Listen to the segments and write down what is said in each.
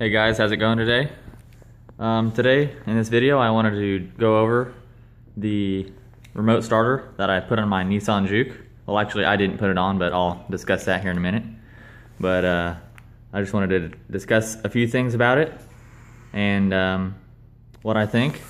Hey guys, how's it going today? Today in this video I wanted to go over the remote starter that I put on my Nissan Juke. Well, actually I didn't put it on, but I'll discuss that here in a minute. But I just wanted to discuss a few things about it and what I think.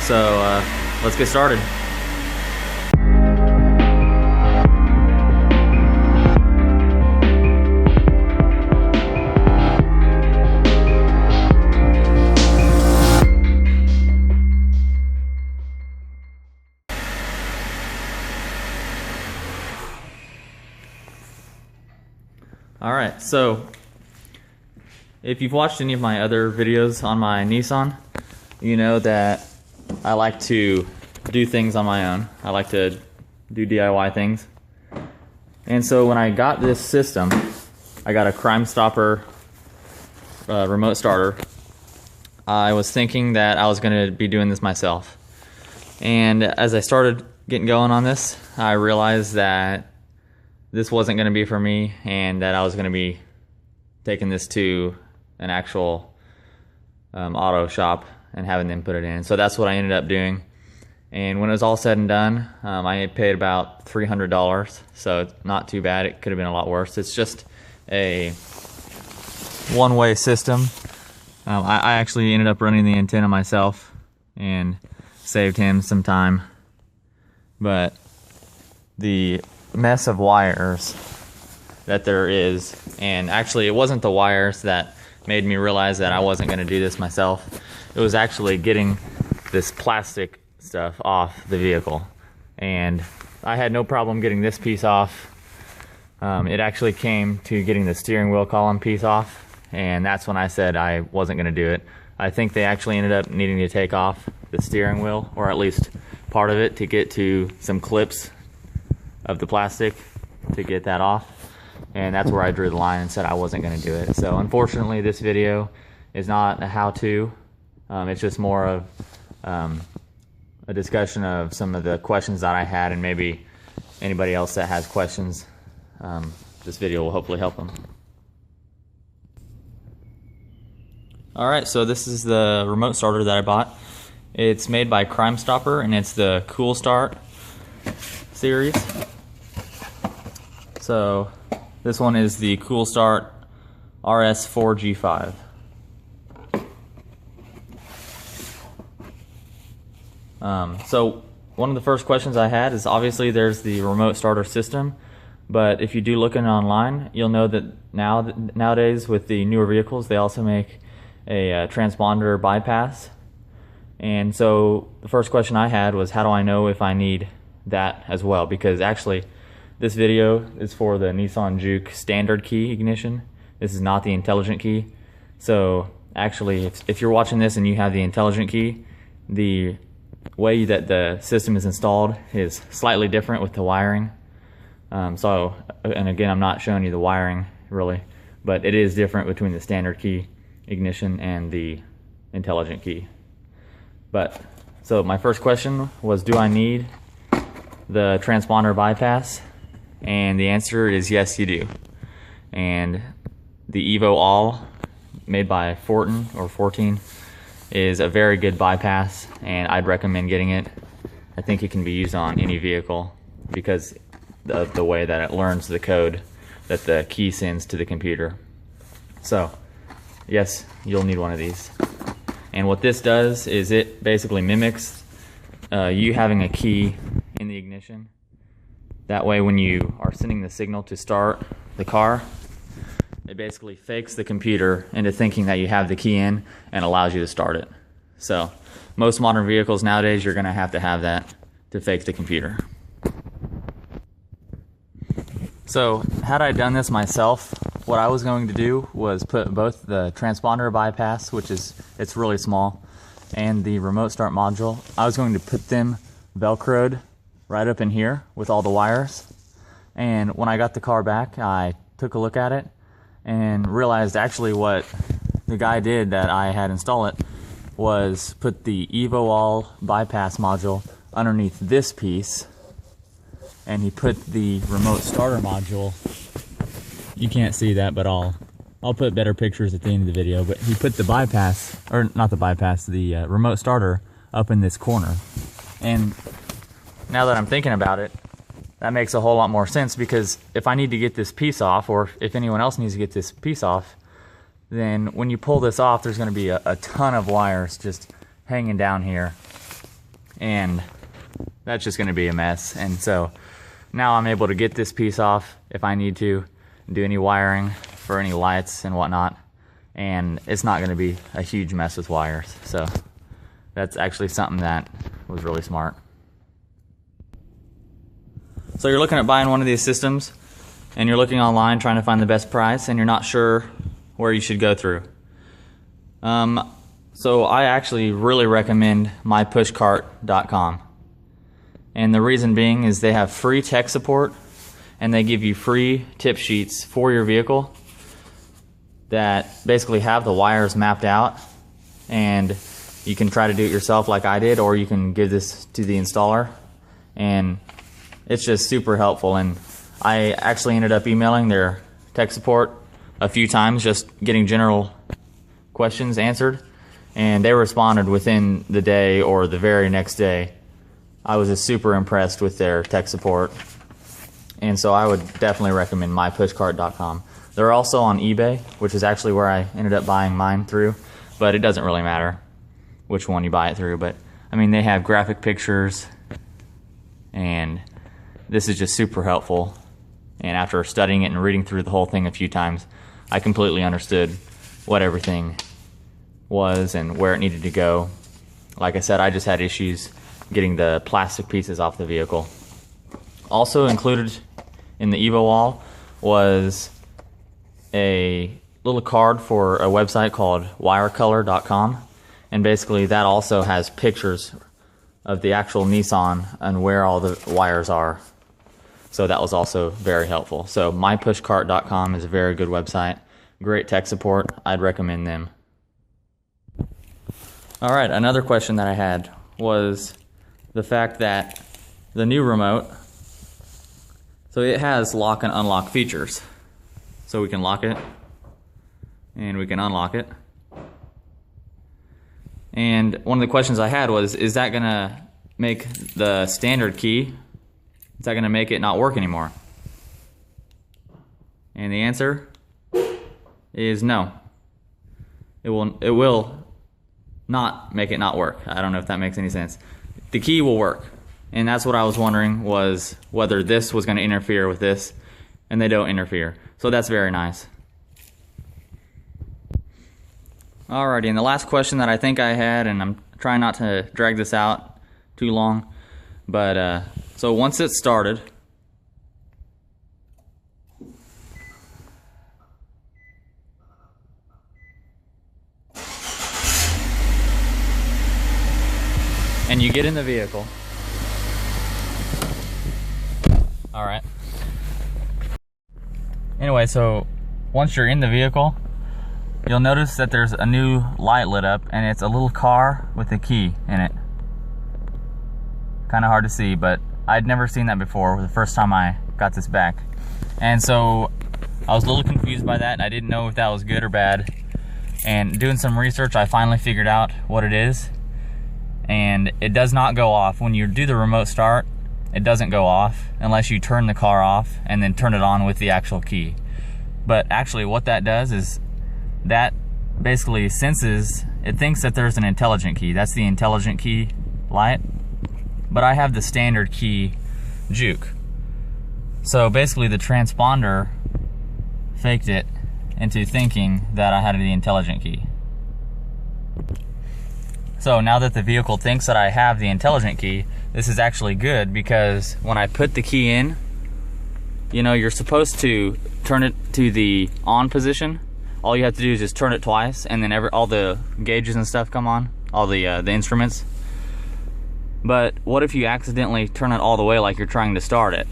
So let's get started. Alright, so if you've watched any of my other videos on my Nissan, you know that I like to do things on my own. I like to do DIY things. And so when I got this system, I got a Crimestopper remote starter. I was thinking that I was going to be doing this myself. And as I started getting going on this, I realized that this wasn't going to be for me and that I was going to be taking this to an actual auto shop and having them put it in. So that's what I ended up doing. And when it was all said and done, I paid about $300, so it's not too bad. It could have been a lot worse. It's just a one-way system. I actually ended up running the antenna myself and saved him some time. But the mess of wires that there is, and actually it wasn't the wires that made me realize that I wasn't going to do this myself. It was actually getting this plastic stuff off the vehicle, and I had no problem getting this piece off. It actually came to getting the steering wheel column piece off, and that's when I said I wasn't going to do it. I think they actually ended up needing to take off the steering wheel, or at least part of it, to get to some clips of the plastic to get that off, and that's where I drew the line and said I wasn't going to do it. So unfortunately this video is not a how-to. It's just more of a discussion of some of the questions that I had, and maybe anybody else that has questions, this video will hopefully help them. Alright, so this is the remote starter that I bought. It's made by Crimestopper, and it's the Cool Start series. So this one is the Cool Start RS4-G5. So one of the first questions I had is, obviously there's the remote starter system, but if you do look in online, you'll know that nowadays with the newer vehicles they also make a transponder bypass. And so the first question I had was, how do I know if I need that as well? Because actually this video is for the Nissan Juke standard key ignition. This is not the intelligent key. So actually if you're watching this and you have the intelligent key, the way that the system is installed is slightly different with the wiring. And again, I'm not showing you the wiring really, but it is different between the standard key ignition and the intelligent key. But so my first question was, do I need the transponder bypass? And the answer is yes, you do. And the Evo All, made by Fortin, is a very good bypass, and I'd recommend getting it. I think it can be used on any vehicle because of the way that it learns the code that the key sends to the computer. So yes, you'll need one of these. And what this does is it basically mimics you having a key in the ignition. That way when you are sending the signal to start the car, it basically fakes the computer into thinking that you have the key in and allows you to start it. So most modern vehicles nowadays, you're going to have that to fake the computer. So had I done this myself, what I was going to do was put both the transponder bypass, which is, it's really small, and the remote start module, I was going to put them velcroed right up in here with all the wires. And when I got the car back, I took a look at it and realized actually what the guy did that I had install it was put the Evo All bypass module underneath this piece, and he put the remote starter module you can't see that, but I'll put better pictures at the end of the video. But he put the bypass, or not the bypass, the remote starter up in this corner. And now that I'm thinking about it, that makes a whole lot more sense, because if I need to get this piece off, or if anyone else needs to get this piece off, then when you pull this off, there's going to be a ton of wires just hanging down here, and that's just going to be a mess. And so now I'm able to get this piece off if I need to do any wiring for any lights and whatnot, and it's not going to be a huge mess with wires. So that's actually something that was really smart. So you're looking at buying one of these systems, and you're looking online trying to find the best price, and you're not sure where you should go through. So I actually really recommend mypushcart.com. And the reason being is they have free tech support, and they give you free tip sheets for your vehicle that basically have the wires mapped out, and you can try to do it yourself like I did, or you can give this to the installer, and it's just super helpful. And I actually ended up emailing their tech support a few times, just getting general questions answered, and they responded within the day or the very next day. I was just super impressed with their tech support, and so I would definitely recommend mypushcart.com. They're also on eBay, which is actually where I ended up buying mine through, but it doesn't really matter which one you buy it through. But I mean, they have graphic pictures, and this is just super helpful. And after studying it and reading through the whole thing a few times, I completely understood what everything was and where it needed to go. Like I said, I just had issues getting the plastic pieces off the vehicle. Also included in the Evo wall was a little card for a website called wirecolor.com, and basically that also has pictures of the actual Nissan and where all the wires are. So that was also very helpful. So mypushcart.com is a very good website. Great tech support. I'd recommend them. All right, another question that I had was the fact that the new remote, so it has lock and unlock features. So we can lock it and we can unlock it. And one of the questions I had was, is that gonna make the standard key, is that gonna make it not work anymore? And the answer is no. It will not make it not work. I don't know if that makes any sense. The key will work. And that's what I was wondering, was whether this was gonna interfere with this, and they don't interfere. So that's very nice. Alrighty, and the last question that I think I had, and I'm trying not to drag this out too long, but so once it's started, and you get in the vehicle, alright. Anyway, so once you're in the vehicle, you'll notice that there's a new light lit up, and it's a little car with a key in it. Kind of hard to see, but I'd never seen that before the first time I got this back. And so I was a little confused by that, and I didn't know if that was good or bad. And doing some research, I finally figured out what it is. And it does not go off. When you do the remote start, it doesn't go off unless you turn the car off and then turn it on with the actual key. But actually what that does is that basically senses, it thinks that there's an intelligent key. That's the intelligent key light. But I have the standard key Juke. So basically the transponder faked it into thinking that I had the intelligent key. So now that the vehicle thinks that I have the intelligent key, this is actually good, because when I put the key in, you know, you're supposed to turn it to the on position. All you have to do is just turn it twice, and then all the gauges and stuff come on, all the instruments. But what if you accidentally turn it all the way like you're trying to start it?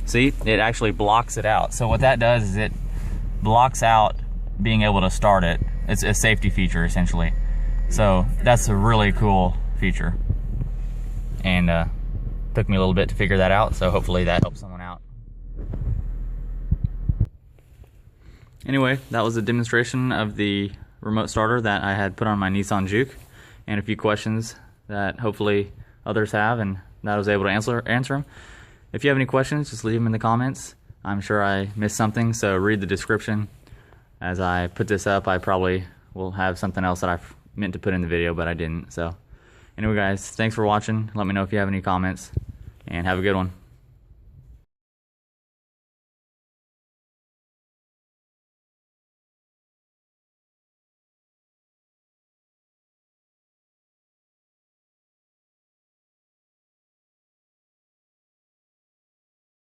See, it actually blocks it out. So what that does is it blocks out being able to start it. It's a safety feature, essentially. So that's a really cool feature. And took me a little bit to figure that out, so hopefully that helps someone out. anyway, that was a demonstration of the remote starter that I had put on my Nissan Juke, and a few questions that hopefully others have and that I was able to answer them. If you have any questions, just leave them in the comments. I'm sure I missed something, so read the description. As I put this up, I probably will have something else that I meant to put in the video, but I didn't. So anyway guys, thanks for watching. Let me know if you have any comments, and have a good one.